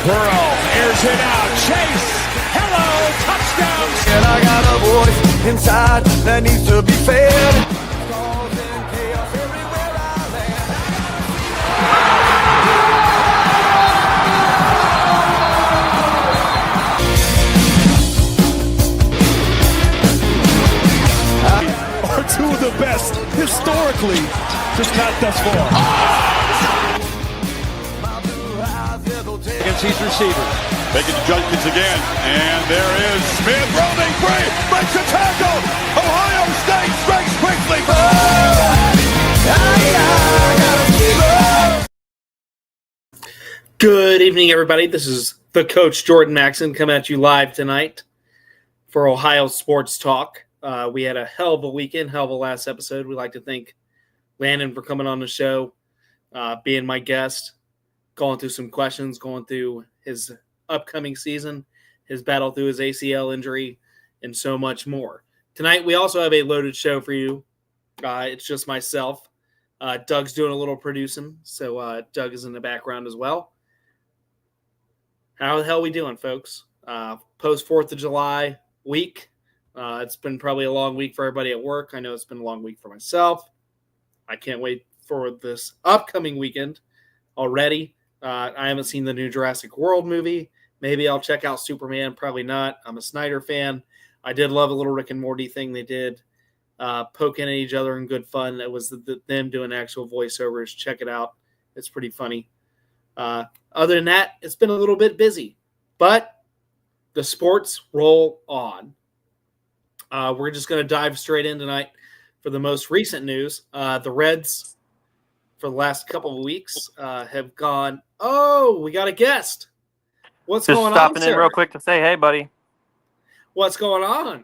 Burrow airs it out. Chase. Hello. Touchdown. And I got a voice inside that needs to be fed. Causing chaos everywhere I land. Are two of the best historically, just not thus far. Against these receivers. Making adjustments again, and there is Smith running free, breaks a tackle. Ohio State strikes quickly. Good evening, everybody. This is the coach Jordan Maxson coming at you live tonight for Ohio Sports Talk. We had a hell of a weekend, hell of a last episode. We'd like to thank Landon for coming on the show, being my guest, going through some questions, going through his upcoming season, his battle through his ACL injury, and so much more. Tonight, we also have a loaded show for you. It's just myself. Doug's doing a little producing, so Doug is in the background as well. How the hell are we doing, folks? Post 4th of July week. It's been probably a long week for everybody at work. I know it's been a long week for myself. I can't wait for this upcoming weekend already. I haven't seen the new Jurassic World movie. Maybe I'll check out Superman. Probably not. I'm a Snyder fan. I did love a little Rick and Morty thing they did, poking at each other in good fun. That was them doing actual voiceovers. Check it out. It's pretty funny. Other than that, it's been a little bit busy. But the sports roll on. We're just going to dive straight in tonight for the most recent news. The Reds, for the last couple of weeks, have gone, oh, we got a guest. What's just going on, stopping sir? in real quick to say, hey, buddy. What's going on?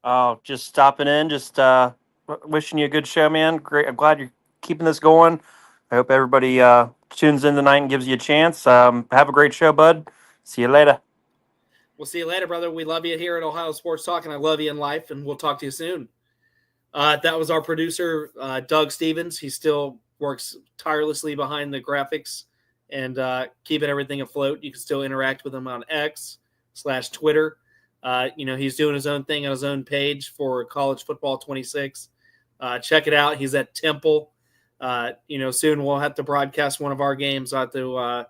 Oh, just stopping in, just wishing you a good show, man. Great. I'm glad you're keeping this going. I hope everybody tunes in tonight and gives you a chance. Have a great show, bud. See you later. We'll see you later, brother. We love you here at Ohio Sports Talk, and I love you in life, and we'll talk to you soon. That was our producer, Doug Stevens. He still works tirelessly behind the graphics and keeping everything afloat. You can still interact with him on X/Twitter. He's doing his own thing on his own page for College Football 26. Check it out. He's at Temple. Soon we'll have to broadcast one of our games. I'll have to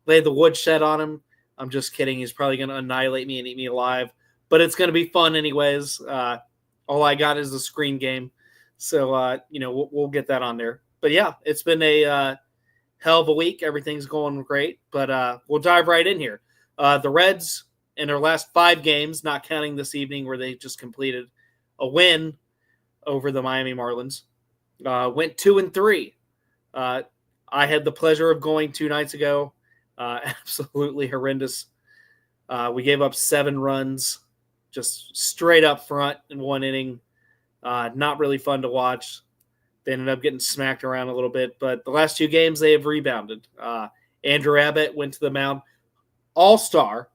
lay the woodshed on him. I'm just kidding. He's probably going to annihilate me and eat me alive. But it's going to be fun anyways. All I got is the screen game. So, we'll get that on there. But, yeah, it's been a hell of a week. Everything's going great. But we'll dive right in here. The Reds, in their last 5 games, not counting this evening where they just completed a win over the Miami Marlins, went 2-3. I had the pleasure of going 2 nights ago. Absolutely horrendous. We gave up 7 runs, just straight up front in 1 inning. Not really fun to watch. They ended up getting smacked around a little bit, but the last 2 games they have rebounded. Andrew Abbott went to the mound. All-star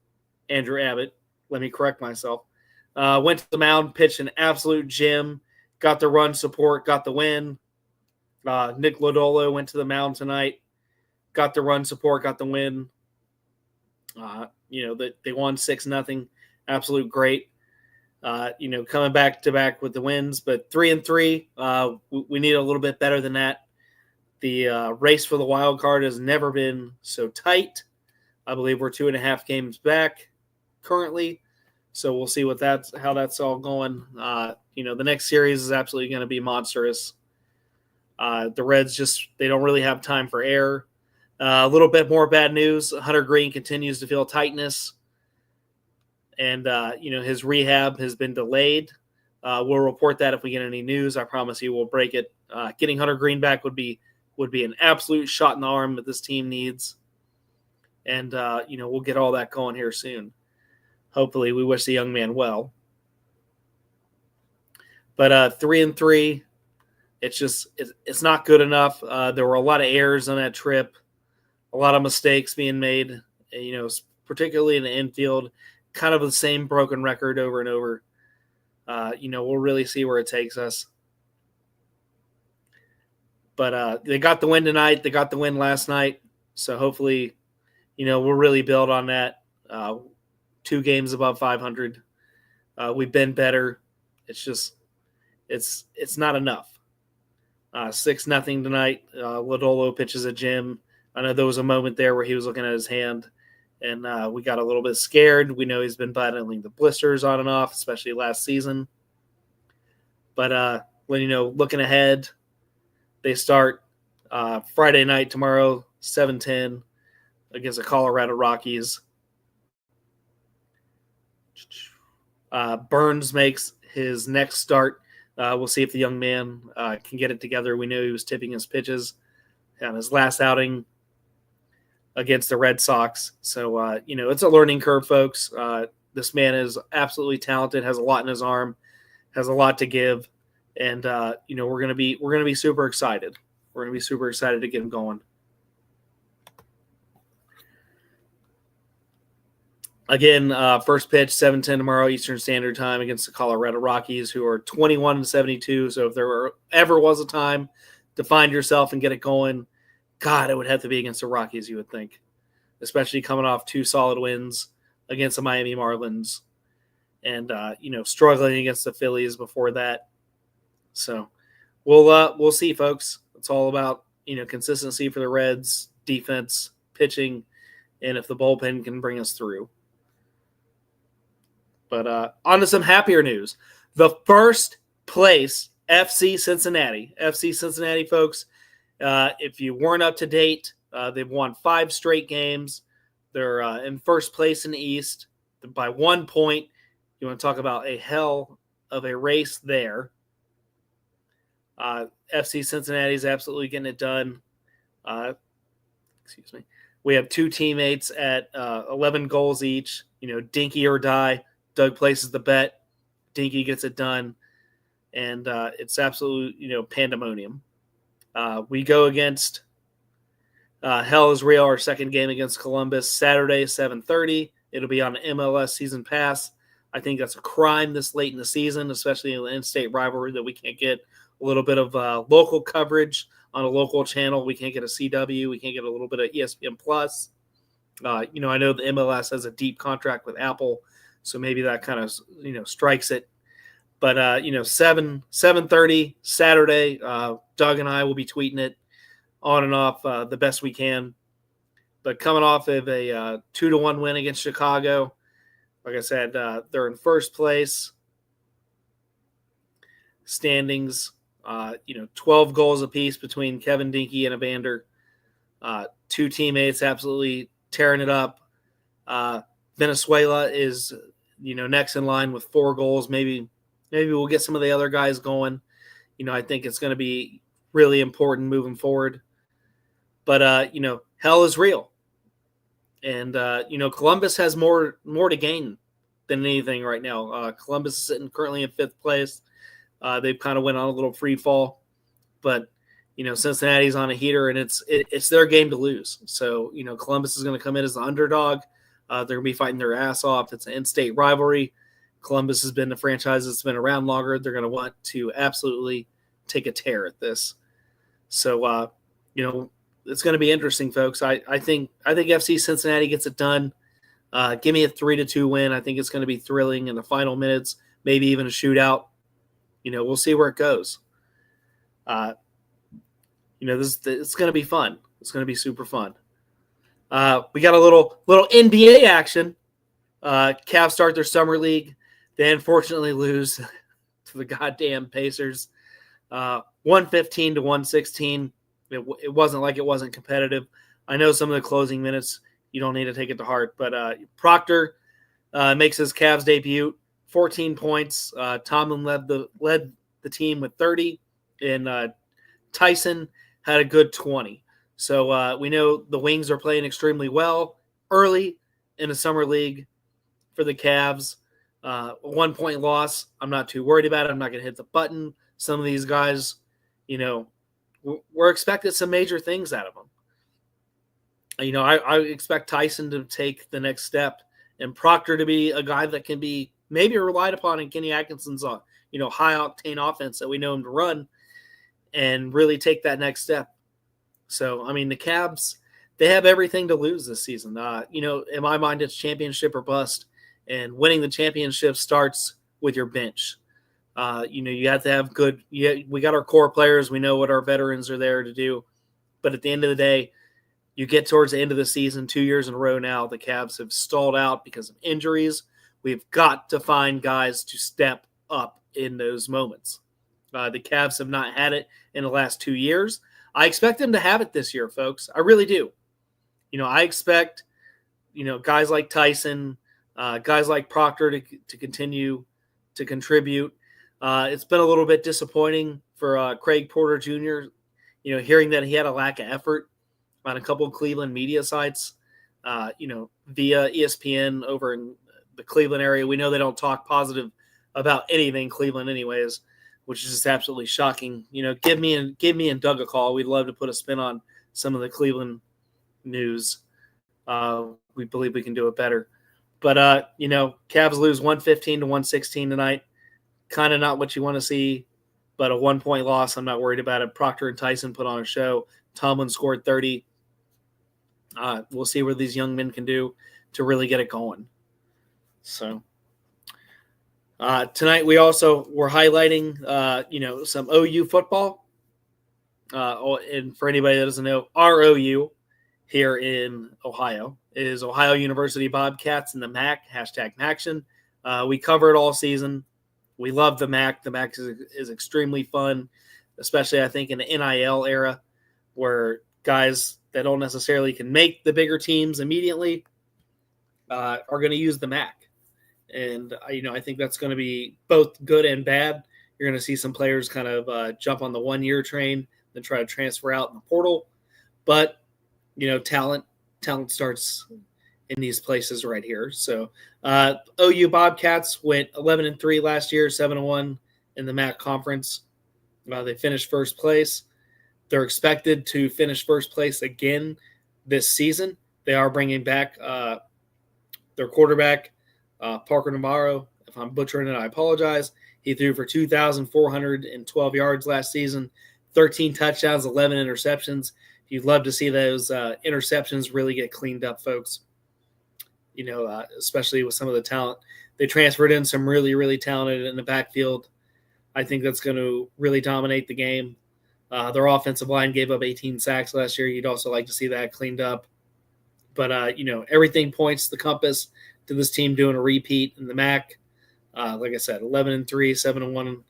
Andrew Abbott, let me correct myself, went to the mound, pitched an absolute gem, got the run support, got the win. Nick Lodolo went to the mound tonight, got the run support, got the win. They won 6-0. Absolute great. Coming back to back with the wins, but 3-3. We need a little bit better than that. The race for the wild card has never been so tight. I believe we're 2.5 games back currently, so we'll see how that's all going. The next series is absolutely going to be monstrous. The Reds they don't really have time for error. A little bit more bad news. Hunter Green continues to feel tightness. And, his rehab has been delayed. We'll report that if we get any news. I promise you we'll break it. Getting Hunter Green back would be an absolute shot in the arm that this team needs. And, we'll get all that going here soon. Hopefully we wish the young man well. But 3-3, it's not good enough. There were a lot of errors on that trip, a lot of mistakes being made, particularly in the infield. Kind of the same broken record over and over. We'll really see where it takes us. But they got the win tonight. They got the win last night. So hopefully, we'll really build on that. 2 games above 500. We've been better. It's just it's not enough. 6-0 tonight. Lodolo pitches a Jim. I know there was a moment there where he was looking at his hand, and we got a little bit scared. We know he's been battling the blisters on and off, especially last season. But when looking ahead, they start Friday night tomorrow, 7:10 against the Colorado Rockies. Burns makes his next start. We'll see if the young man can get it together. We know he was tipping his pitches on his last outing against the Red Sox. So, it's a learning curve, folks. This man is absolutely talented, has a lot in his arm, has a lot to give. And, we're going to be super excited. We're going to be super excited to get him going. Again, first pitch, 7:10 tomorrow Eastern Standard Time against the Colorado Rockies, who are 21-72. So if there ever was a time to find yourself and get it going, God, it would have to be against the Rockies, you would think, especially coming off 2 solid wins against the Miami Marlins and, struggling against the Phillies before that. So we'll see, folks. It's all about, consistency for the Reds, defense, pitching, and if the bullpen can bring us through. But on to some happier news. The first place FC Cincinnati. FC Cincinnati, folks, if you weren't up to date, they've won 5 straight games. They're in first place in the East by 1 point. You want to talk about a hell of a race there. FC Cincinnati is absolutely getting it done. Excuse me. We have 2 teammates at 11 goals each. Dinky or die. Doug places the bet. Dinky gets it done. And it's absolute, pandemonium. We go against Hell is Real, our second game against Columbus, Saturday, 7:30. It'll be on the MLS Season Pass. I think that's a crime this late in the season, especially in the in-state rivalry, that we can't get a little bit of local coverage on a local channel. We can't get a CW. We can't get a little bit of ESPN Plus. I know the MLS has a deep contract with Apple, so maybe that kind of, strikes it. But, 7:30 Saturday, Doug and I will be tweeting it on and off the best we can. But coming off of a 2-1 win against Chicago, like I said, they're in first place. Standings, 12 goals apiece between Kevin Dinky and Evander. 2 teammates absolutely tearing it up. Venezuela is, next in line with 4 goals. Maybe we'll get some of the other guys going. I think it's going to be really important moving forward. But, hell is real. And, Columbus has more to gain than anything right now. Columbus is sitting currently in 5th place. They've kind of went on a little free fall. But, Cincinnati's on a heater, and it's their game to lose. So, Columbus is going to come in as the underdog. They're going to be fighting their ass off. It's an in-state rivalry. Columbus has been the franchise that's been around longer. They're going to want to absolutely take a tear at this. So, it's going to be interesting, folks. I think FC Cincinnati gets it done. Give me a 3-2 win. I think it's going to be thrilling in the final minutes, maybe even a shootout. We'll see where it goes. It's going to be fun. It's going to be super fun. We got a little NBA action. Cavs start their summer league. They unfortunately lose to the goddamn Pacers. 115-116. It wasn't like it wasn't competitive. I know some of the closing minutes, you don't need to take it to heart. But Proctor makes his Cavs debut, 14 points. Tomlin led the team with 30, and Tyson had a good 20. So we know the Wings are playing extremely well early in the summer league for the Cavs. A 1-point loss, I'm not too worried about it. I'm not going to hit the button. Some of these guys, we're expecting some major things out of them. I expect Tyson to take the next step and Proctor to be a guy that can be maybe relied upon in Kenny Atkinson's, high-octane offense that we know him to run and really take that next step. So, the Cavs, they have everything to lose this season. In my mind, it's championship or bust, and winning the championship starts with your bench. You have to have good. We got our core players. We know what our veterans are there to do, but at the end of the day, you get towards the end of the season, 2 years in a row now, the Cavs have stalled out because of injuries. We've got to find guys to step up in those moments. The Cavs have not had it in the last 2 years. I expect them to have it this year, folks. I really do. I expect, guys like Tyson, guys like Proctor to continue to contribute. It's been a little bit disappointing for Craig Porter Jr., hearing that he had a lack of effort on a couple of Cleveland media sites, via ESPN over in the Cleveland area. We know they don't talk positive about anything Cleveland anyways, which is just absolutely shocking. Give me and Doug a call. We'd love to put a spin on some of the Cleveland news. We believe we can do it better. But, Cavs lose 115 to 116 tonight. Kind of not what you want to see, but a 1-point loss. I'm not worried about it. Proctor and Tyson put on a show. Tomlin scored 30. We'll see what these young men can do to really get it going. So tonight we also were highlighting, some OU football. And for anybody that doesn't know, our OU here in Ohio is Ohio University Bobcats and the MAC, #MACtion. We cover it all season. We love the MAC. The MAC is extremely fun, especially I think in the NIL era where guys that don't necessarily can make the bigger teams immediately are going to use the MAC. And, I think that's going to be both good and bad. You're going to see some players kind of jump on the 1-year train, then try to transfer out in the portal. But, talent starts in these places right here. So OU Bobcats went 11-3 last year, 7-1 in the MAC conference. They finished first place. They're expected to finish first place again this season. They are bringing back their quarterback, Parker Navarro. If I'm butchering it, I apologize. He threw for 2,412 yards last season, 13 touchdowns, 11 interceptions. You'd love to see those interceptions really get cleaned up, folks. Especially with some of the talent. They transferred in some really, really talented in the backfield. I think that's going to really dominate the game. Their offensive line gave up 18 sacks last year. You'd also like to see that cleaned up. But, everything points the compass to this team doing a repeat in the MAC. Like I said, 11-3, 7-1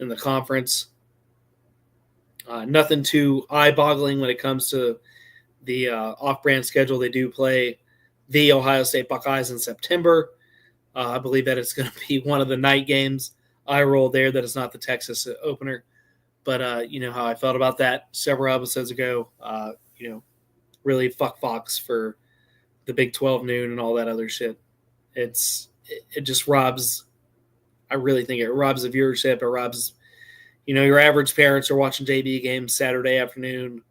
in the conference. Nothing too eye-boggling when it comes to the off-brand schedule. They do play the Ohio State Buckeyes in September. I believe that it's going to be one of the night games. I roll there that it's not the Texas opener. But you know how I felt about that several episodes ago. Really fuck Fox for the Big 12 noon and all that other shit. It just robs. I really think it robs the viewership. It robs, your average parents are watching JV games Saturday afternoon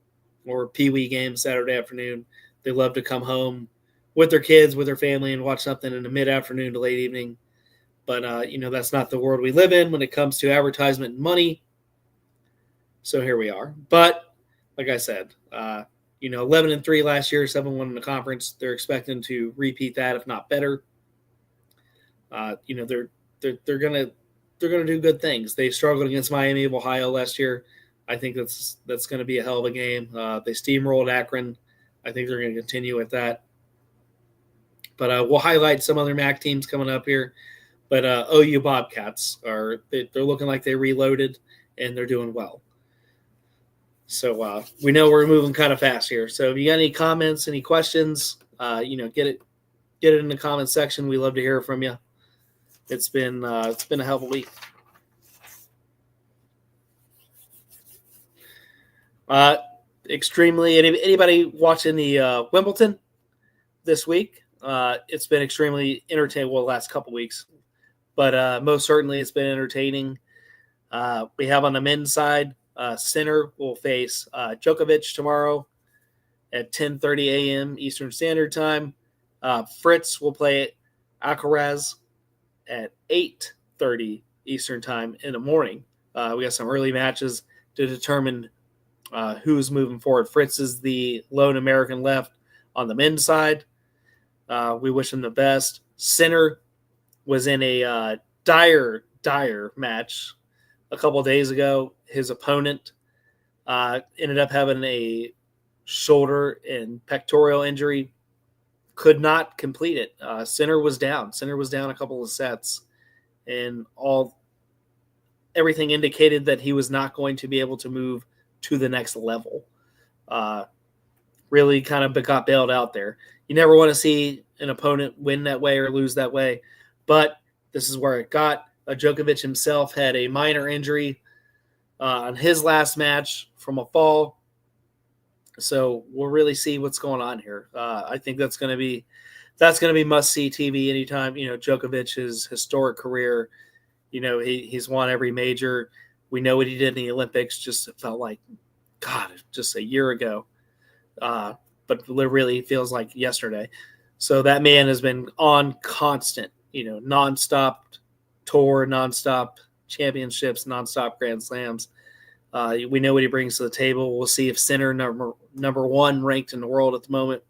or Pee Wee games Saturday afternoon. They love to come home with their kids, with their family, and watch something in the mid-afternoon to late evening. But, that's not the world we live in when it comes to advertisement and money. So here we are. But, like I said, 11-3 last year, 7-1 in the conference. They're expecting to repeat that, if not better. They're gonna do good things. They struggled against Miami of Ohio last year. I think that's going to be a hell of a game. They steamrolled Akron. I think they're going to continue with that. But we'll highlight some other MAC teams coming up here. But OU Bobcats they're looking like they reloaded and they're doing well. So we know we're moving kind of fast here. So if you got any comments, any questions, get it in the comment section. We love to hear from you. It's been a hell of a week. Extremely. Anybody watching the Wimbledon this week? It's been extremely entertaining. Well, the last couple weeks, but most certainly it's been entertaining. We have on the men's side, Sinner will face Djokovic tomorrow at 10:30 a.m. Eastern Standard Time. Fritz will play Alcaraz at 8:30 Eastern Time in the morning. We got some early matches to determine who's moving forward. Fritz is the lone American left on the men's side. We wish him the best. Sinner was in a dire match a couple of days ago. His opponent ended up having a shoulder and pectoral injury, could not complete it. Sinner was down. Sinner was down a couple of sets, and everything indicated that he was not going to be able to move to the next level. Really kind of got bailed out there. You never want to see an opponent win that way or lose that way, but this is where it got. Djokovic himself had a minor injury on his last match from a fall. So we'll really see what's going on here. I think that's going to be must-see TV anytime. Djokovic's historic career, he's won every major. We know what he did in the Olympics. Just felt like, God, just a year ago. But it really feels like yesterday. So that man has been on constant, nonstop tour, nonstop championships, nonstop Grand Slams. We know what he brings to the table. We'll see if Sinner, number one ranked in the world at the moment,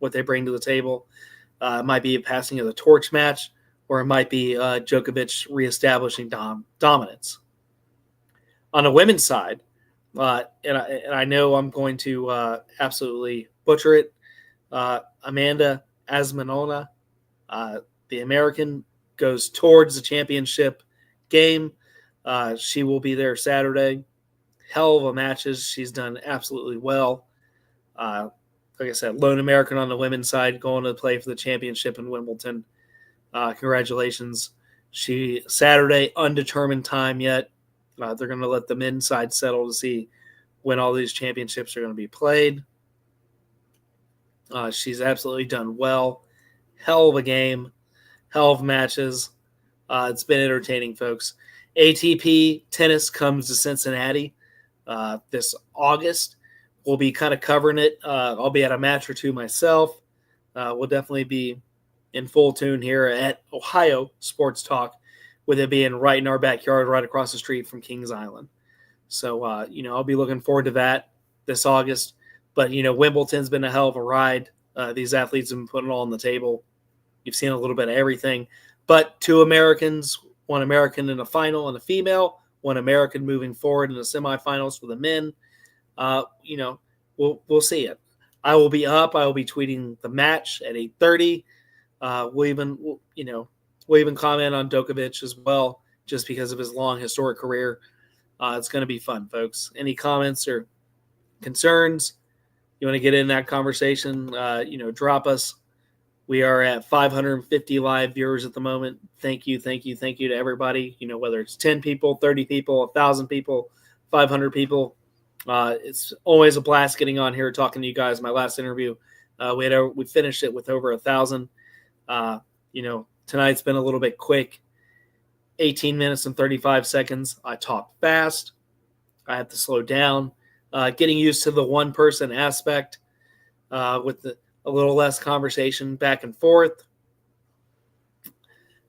what they bring to the table. It might be a passing of the torch match, or it might be Djokovic reestablishing dominance. On the women's side, and I know I'm going to absolutely butcher it, Amanda Azmanona, the American, goes towards the championship game. She will be there Saturday. Hell of a matches. She's done absolutely well. Like I said, lone American on the women's side, going to play for the championship in Wimbledon. Congratulations. Saturday, undetermined time yet. They're going to let the men's side settle to see when all these championships are going to be played. She's absolutely done well. Hell of a game. Hell of matches. It's been entertaining, folks. ATP tennis comes to Cincinnati this August. We'll be kind of covering it. I'll be at a match or two myself. We'll definitely be in full tune here at Ohio Sports Talk, with it being right in our backyard, right across the street from Kings Island. So, I'll be looking forward to that this August. But, Wimbledon's been a hell of a ride. These athletes have been putting it all on the table. You've seen a little bit of everything. But 2 Americans, 1 American in a final and a female, 1 American moving forward in the semifinals for the men. We'll see it. I will be up. I will be tweeting the match at 8:30. We'll even comment on Djokovic as well, just because of his long historic career. It's going to be fun, folks. Any comments or concerns? You want to get in that conversation? Drop us. We are at 550 live viewers at the moment. Thank you to everybody. Whether it's 10 people, 30 people, 1,000 people, 500 people. It's always a blast getting on here talking to you guys. My last interview, we finished it with over 1,000. Tonight's been a little bit quick. 18 minutes and 35 seconds. I talk fast. I have to slow down. Getting used to the one-person aspect with a little less conversation back and forth.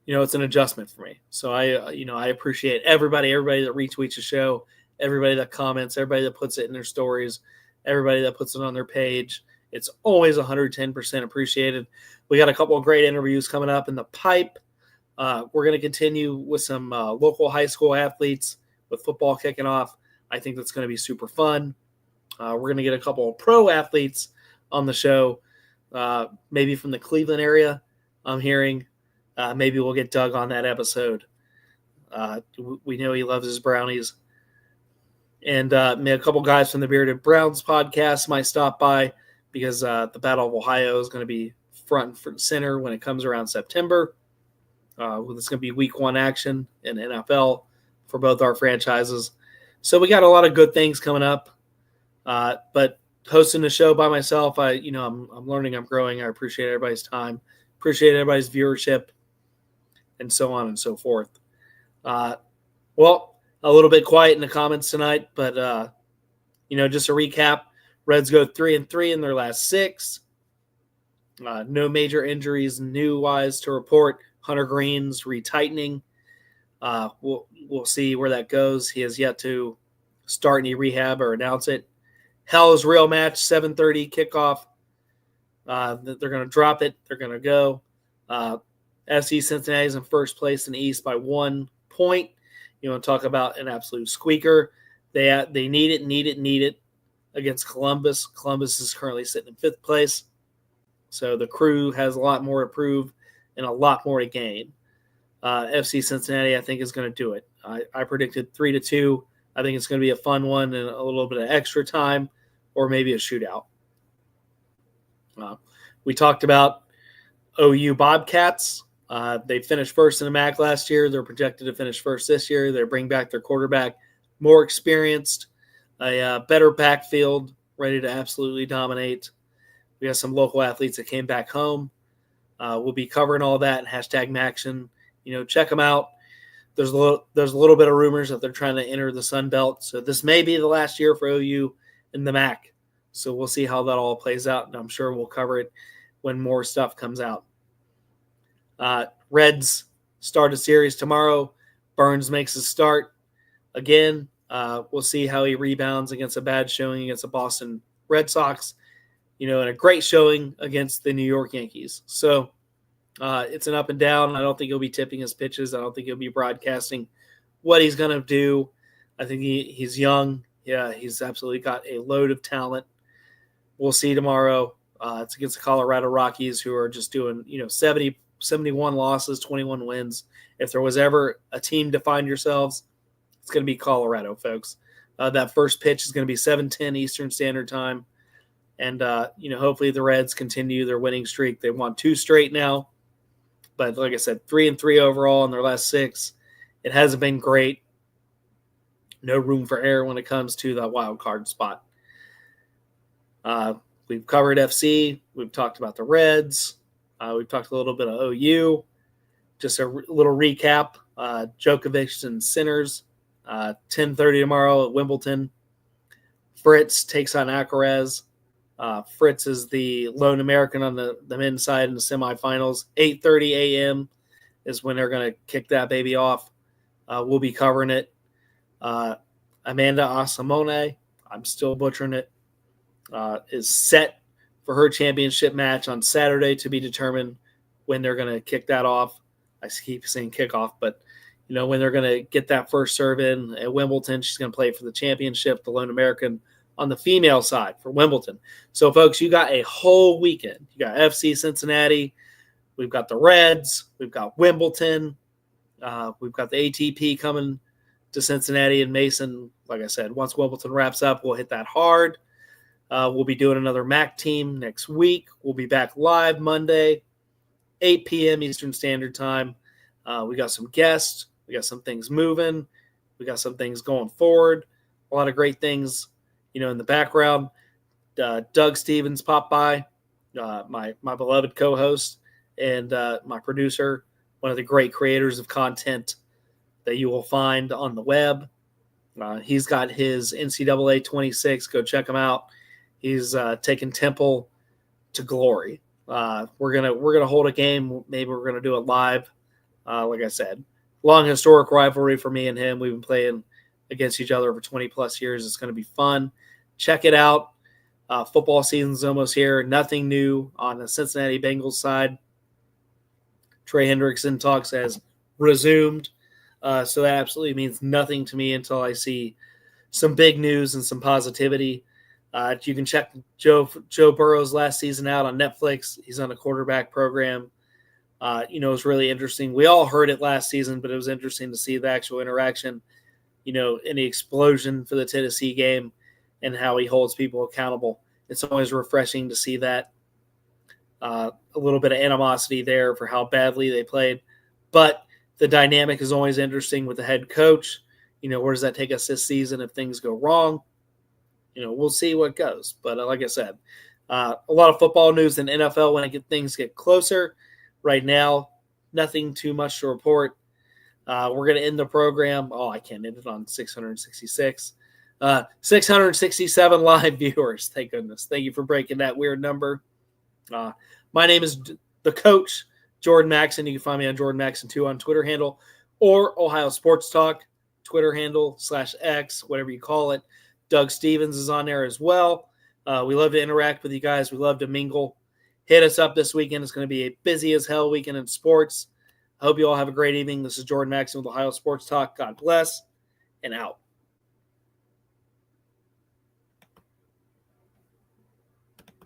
It's an adjustment for me. So I appreciate everybody that retweets the show, everybody that comments, everybody that puts it in their stories, everybody that puts it on their page. It's always 110% appreciated. We got a couple of great interviews coming up in the pipe. We're going to continue with some local high school athletes with football kicking off. I think that's going to be super fun. We're going to get a couple of pro athletes on the show, maybe from the Cleveland area, I'm hearing. Maybe we'll get Doug on that episode. We know he loves his brownies. And a couple guys from the Bearded Browns podcast might stop by, because the Battle of Ohio is going to be front and center when it comes around September. It's going to be week 1 action in NFL for both our franchises. So we got a lot of good things coming up. But hosting the show by myself, I'm learning, I'm growing. I appreciate everybody's time, appreciate everybody's viewership, and so on and so forth. Well, a little bit quiet in the comments tonight, but just a recap. Reds go 3-3 in their last 6. No major injuries new-wise to report. Hunter Green's retightening. We'll see where that goes. He has yet to start any rehab or announce it. Hell is Real match, 7:30 kickoff. They're going to drop it. They're going to go. FC Cincinnati is in first place in the East by 1 point. You want to talk about an absolute squeaker. They need it against Columbus. Columbus is currently sitting in 5th place. So the Crew has a lot more to prove and a lot more to gain. FC Cincinnati, I think, is going to do it. I predicted 3-2. I think it's going to be a fun one and a little bit of extra time or maybe a shootout. We talked about OU Bobcats. They finished first in the MAC last year. They're projected to finish first this year. They bring back their quarterback, more experienced, a better backfield, ready to absolutely dominate. We have some local athletes that came back home. We'll be covering all that. #Maction. Check them out. There's a little bit of rumors that they're trying to enter the Sun Belt. So this may be the last year for OU in the MAC. So we'll see how that all plays out, and I'm sure we'll cover it when more stuff comes out. Reds start a series tomorrow. Burns makes a start again. We'll see how he rebounds against a bad showing against the Boston Red Sox, and a great showing against the New York Yankees. So it's an up and down. I don't think he'll be tipping his pitches. I don't think he'll be broadcasting what he's going to do. I think he's young. Yeah, he's absolutely got a load of talent. We'll see tomorrow. It's against the Colorado Rockies, who are just doing, 71 losses, 21 wins. If there was ever a team to find yourselves, it's going to be Colorado, folks. That first pitch is going to be 7:10 Eastern Standard Time. And, hopefully the Reds continue their winning streak. They won 2 straight now. But like I said, 3-3 overall in their last 6. It hasn't been great. No room for error when it comes to that wild card spot. We've covered FC. We've talked about the Reds. We've talked a little bit of OU. Just a little recap. Djokovic and Sinners. 10:30 tomorrow at Wimbledon. Fritz takes on Alcaraz. Fritz is the lone American on the men's side in the semifinals. 8:30 a.m. is when they're going to kick that baby off. We'll be covering it. Amanda Asimone, I'm still butchering it, is set for her championship match on Saturday, to be determined when they're going to kick that off. I keep saying kickoff, but when they're going to get that first serve in at Wimbledon. She's going to play for the championship, the lone American on the female side for Wimbledon. So, folks, you got a whole weekend. You got FC Cincinnati. We've got the Reds. We've got Wimbledon. We've got the ATP coming to Cincinnati and Mason. Like I said, once Wimbledon wraps up, we'll hit that hard. We'll be doing another MAC team next week. We'll be back live Monday, 8 p.m. Eastern Standard Time. We got some guests. We got some things moving. We got some things going forward. A lot of great things, in the background. Doug Stevens popped by, my beloved co-host and my producer, one of the great creators of content that you will find on the web. He's got his NCAA 26. Go check him out. He's taken Temple to glory. We're gonna hold a game. Maybe we're gonna do it live. Like I said, long historic rivalry for me and him. We've been playing against each other for 20 plus years. It's going to be fun. Check it out. Football season's almost here. Nothing new on the Cincinnati Bengals side. Trey Hendrickson talks has resumed. So that absolutely means nothing to me until I see some big news and some positivity. You can check Joe Burrow's last season out on Netflix. He's on a quarterback program. It was really interesting. We all heard it last season, but it was interesting to see the actual interaction, in the explosion for the Tennessee game and how he holds people accountable. It's always refreshing to see that. A little bit of animosity there for how badly they played. But the dynamic is always interesting with the head coach. Where does that take us this season if things go wrong? We'll see what goes. But like I said, a lot of football news in NFL when things get closer. Right now, nothing too much to report. We're going to end the program. Oh, I can't end it on 666. 667 live viewers. Thank goodness. Thank you for breaking that weird number. My name is the coach, Jordan Maxon. You can find me on Jordan Maxon 2 on Twitter handle or Ohio Sports Talk Twitter handle /X, whatever you call it. Doug Stevens is on there as well. We love to interact with you guys. We love to mingle. Hit us up this weekend. It's going to be a busy as hell weekend in sports. I hope you all have a great evening. This is Jordan Maxson with Ohio Sports Talk. God bless, and out.